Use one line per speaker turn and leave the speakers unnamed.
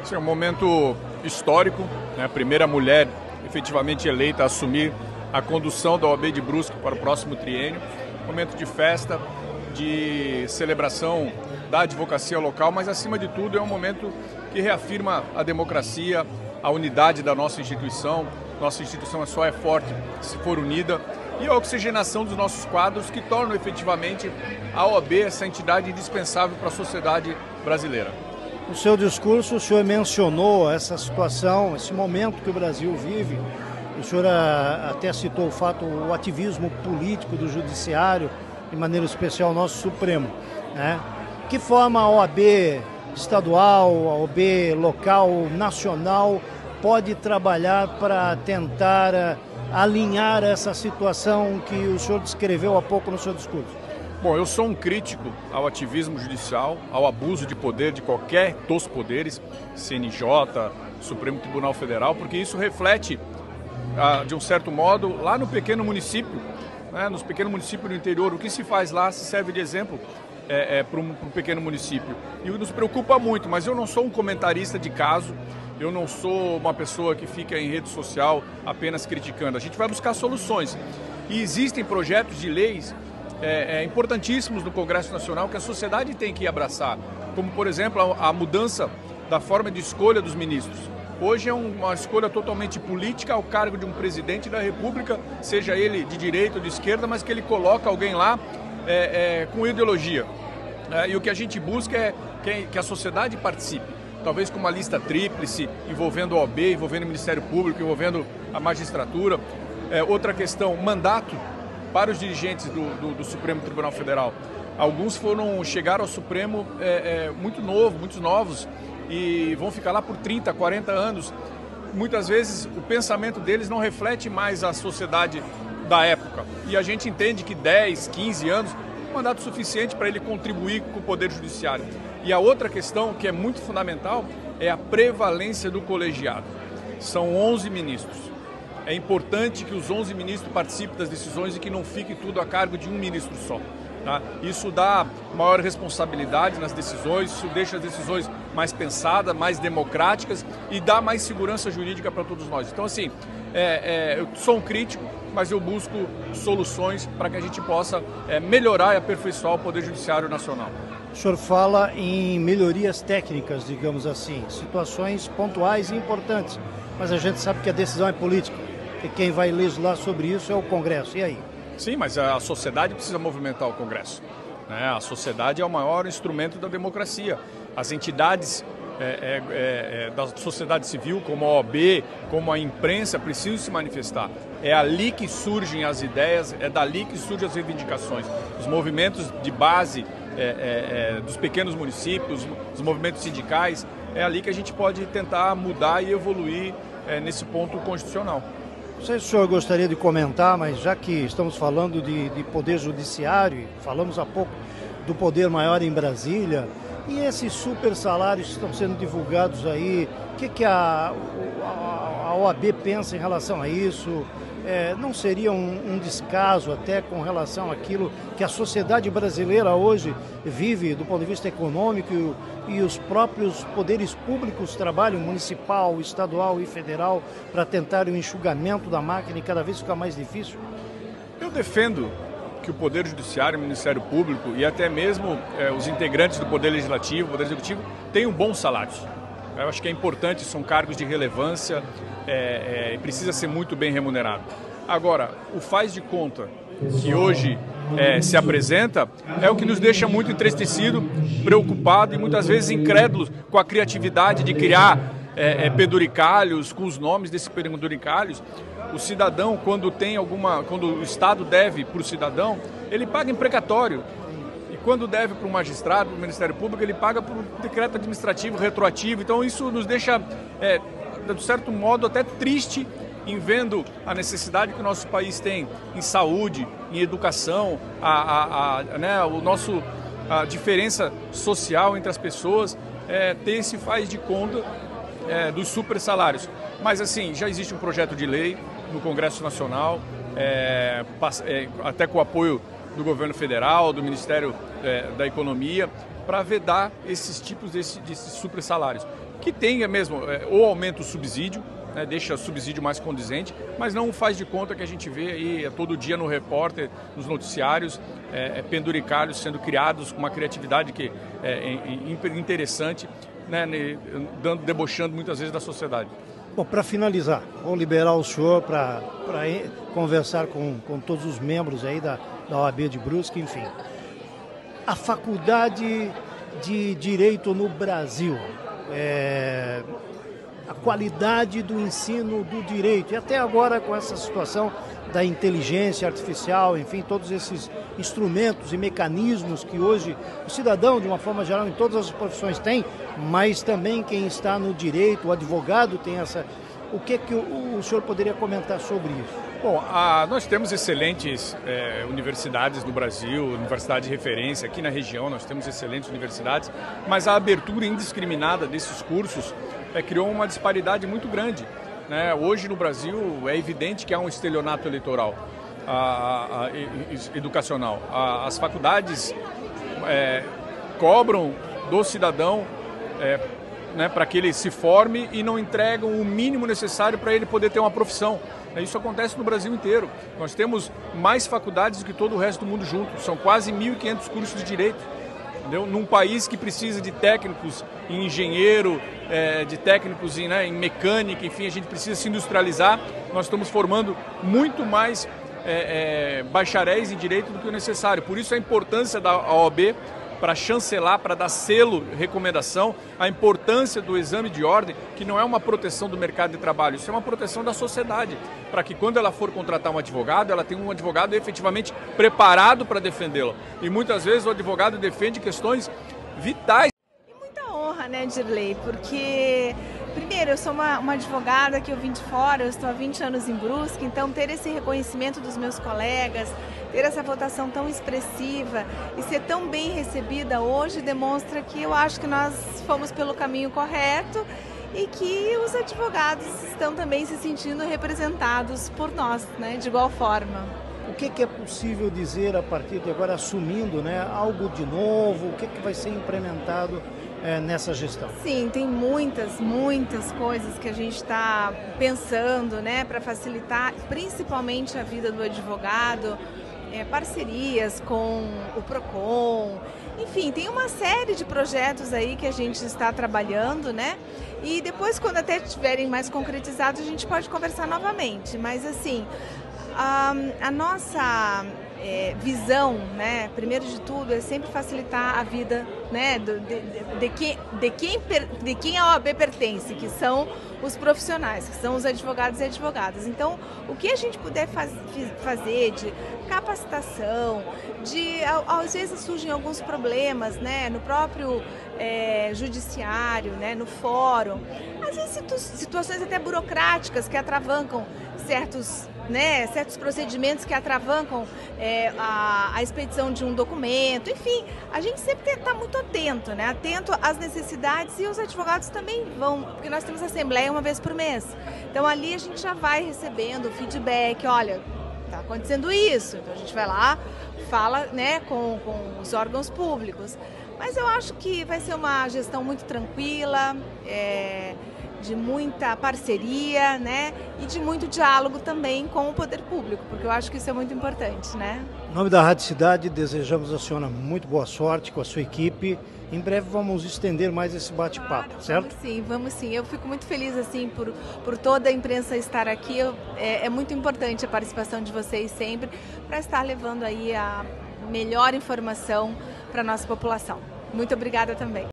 Esse é um momento histórico, né? A primeira mulher efetivamente eleita a assumir a condução da OAB de Brusque para o próximo triênio. Momento de festa, de celebração da advocacia local, mas acima de tudo é um momento que reafirma a democracia, a unidade da nossa instituição. Nossa instituição só é forte se for unida, e a oxigenação dos nossos quadros que tornam efetivamente a OAB essa entidade indispensável para a sociedade brasileira.
No seu discurso, o senhor mencionou essa situação, esse momento que o Brasil vive. O senhor até citou o fato, o ativismo político do judiciário, de maneira especial o nosso Supremo, né? Que forma a OAB estadual, a OAB local, nacional, pode trabalhar para tentar alinhar essa situação que o senhor descreveu há pouco no seu discurso?
Bom, eu sou um crítico ao ativismo judicial, ao abuso de poder de qualquer dos poderes, CNJ, Supremo Tribunal Federal, porque isso reflete, de um certo modo, lá no pequeno município, né, nos pequenos municípios do interior. O que se faz lá se serve de exemplo para um pequeno município. E nos preocupa muito, mas eu não sou um comentarista de caso, eu não sou uma pessoa que fica em rede social apenas criticando. A gente vai buscar soluções. E existem projetos de leis importantíssimos no Congresso Nacional que a sociedade tem que abraçar, como, por exemplo, a mudança da forma de escolha dos ministros. Hoje é uma escolha totalmente política ao cargo de um presidente da República, seja ele de direita ou de esquerda, mas que ele coloca alguém lá com ideologia. E o que a gente busca é que a sociedade participe, talvez com uma lista tríplice, envolvendo a OAB, envolvendo o Ministério Público, envolvendo a magistratura. Outra questão, mandato para os dirigentes do Supremo Tribunal Federal. Alguns chegaram ao Supremo muitos novos, e vão ficar lá por 30, 40 anos. Muitas vezes o pensamento deles não reflete mais a sociedade da época. E a gente entende que 10, 15 anos é um mandato suficiente para ele contribuir com o Poder Judiciário. E a outra questão, que é muito fundamental, é a prevalência do colegiado. São 11 ministros. É importante que os 11 ministros participem das decisões e que não fique tudo a cargo de um ministro só. Tá? Isso dá maior responsabilidade nas decisões, isso deixa as decisões mais pensadas, mais democráticas e dá mais segurança jurídica para todos nós. Então, assim, eu sou um crítico, mas eu busco soluções para que a gente possa melhorar e aperfeiçoar o Poder Judiciário Nacional.
O senhor fala em melhorias técnicas, digamos assim, situações pontuais e importantes, mas a gente sabe que a decisão é política, e quem vai legislar sobre isso é o Congresso. E aí?
Sim, mas a sociedade precisa movimentar o Congresso, né? A sociedade é o maior instrumento da democracia. As entidades da sociedade civil, como a OAB, como a imprensa, precisam se manifestar. É ali que surgem as ideias, é dali que surgem as reivindicações. Os movimentos de base dos pequenos municípios, os movimentos sindicais, é ali que a gente pode tentar mudar e evoluir nesse ponto constitucional.
Não sei se o senhor gostaria de comentar, mas já que estamos falando de poder judiciário, falamos há pouco do poder maior em Brasília, e esses super salários que estão sendo divulgados aí, o que a OAB pensa em relação a isso? Não seria um descaso até com relação àquilo que a sociedade brasileira hoje vive do ponto de vista econômico, e os próprios poderes públicos trabalham, municipal, estadual e federal, para tentar o enxugamento da máquina e cada vez ficar mais difícil?
Eu defendo que o Poder Judiciário, o Ministério Público e até mesmo os integrantes do Poder Legislativo, Poder Executivo, tenham bons salários. Eu acho que é importante, são cargos de relevância e precisa ser muito bem remunerado. Agora, o faz de conta que hoje se apresenta é o que nos deixa muito entristecido, preocupado e muitas vezes incrédulos com a criatividade de criar penduricalhos, com os nomes desses penduricalhos. O cidadão, quando o Estado deve para o cidadão, ele paga em precatório. E quando deve para um magistrado, para o Ministério Público, ele paga por decreto administrativo retroativo. Então isso nos deixa, de certo modo, até triste em vendo a necessidade que o nosso país tem em saúde, em educação, a diferença social entre as pessoas, ter esse faz de conta dos super salários. Mas assim, já existe um projeto de lei no Congresso Nacional, até com o apoio do governo federal, do Ministério da Economia, para vedar esses tipos desses super salários, que tenha mesmo, ou aumenta o subsídio, né, deixa o subsídio mais condizente, mas não faz de conta que a gente vê aí todo dia no repórter, nos noticiários, penduricalhos sendo criados com uma criatividade que é interessante, né, debochando muitas vezes da sociedade.
Bom, para finalizar, vou liberar o senhor para conversar com todos os membros aí da OAB de Brusque, enfim. A faculdade de Direito no Brasil, a qualidade do ensino do direito, e até agora com essa situação da inteligência artificial, enfim, todos esses instrumentos e mecanismos que hoje o cidadão, de uma forma geral, em todas as profissões tem, mas também quem está no direito, o advogado tem essa... O que o senhor poderia comentar sobre isso?
Bom, nós temos excelentes universidades no Brasil, universidade de referência aqui na região, nós temos excelentes universidades, mas a abertura indiscriminada desses cursos criou uma disparidade muito grande, né? Hoje no Brasil é evidente que há um estelionato eleitoral, educacional. As faculdades cobram do cidadão né, para que ele se forme e não entregam o mínimo necessário para ele poder ter uma profissão. Isso acontece no Brasil inteiro. Nós temos mais faculdades do que todo o resto do mundo junto. São quase 1.500 cursos de direito. Entendeu? Num país que precisa de técnicos em engenheiro, de técnicos em mecânica, enfim, a gente precisa se industrializar. Nós estamos formando muito mais bacharéis em direito do que o necessário. Por isso a importância da OAB para chancelar, para dar selo, recomendação, a importância do exame de ordem, que não é uma proteção do mercado de trabalho, isso é uma proteção da sociedade, para que quando ela for contratar um advogado, ela tenha um advogado efetivamente preparado para defendê-la. E muitas vezes o advogado defende questões vitais.
E muita honra, né, Dirley, porque... Primeiro, eu sou uma advogada que eu vim de fora, eu estou há 20 anos em Brusque, então ter esse reconhecimento dos meus colegas, ter essa votação tão expressiva e ser tão bem recebida hoje demonstra que eu acho que nós fomos pelo caminho correto e que os advogados estão também se sentindo representados por nós, né, de igual forma.
O que é possível dizer a partir de agora, assumindo, né, algo de novo, o que vai ser implementado nessa gestão?
Sim, tem muitas coisas que a gente está pensando, né, para facilitar principalmente a vida do advogado, parcerias com o PROCON, enfim, tem uma série de projetos aí que a gente está trabalhando, né, e depois quando até estiverem mais concretizados a gente pode conversar novamente, mas assim, a nossa visão, né, primeiro de tudo, é sempre facilitar a vida, né, de quem a OAB pertence, que são os profissionais, que são os advogados e advogadas. Então, o que a gente puder fazer de capacitação, às vezes surgem alguns problemas, né, no próprio judiciário, né, no fórum, às vezes situações até burocráticas que atravancam certos procedimentos que atravancam a expedição de um documento, enfim, a gente sempre está muito atento, né? Atento às necessidades e os advogados também vão, porque nós temos assembleia uma vez por mês, então ali a gente já vai recebendo feedback, olha, está acontecendo isso, então a gente vai lá, fala, né, com os órgãos públicos, mas eu acho que vai ser uma gestão muito tranquila, de muita parceria, né, e de muito diálogo também com o poder público, porque eu acho que isso é muito importante, né?
Em nome da Rádio Cidade, desejamos à senhora muito boa sorte com a sua equipe. Em breve vamos estender mais esse bate-papo, claro, certo?
Vamos sim. Eu fico muito feliz assim por toda a imprensa estar aqui. É muito importante a participação de vocês sempre para estar levando aí a melhor informação para a nossa população. Muito obrigada também.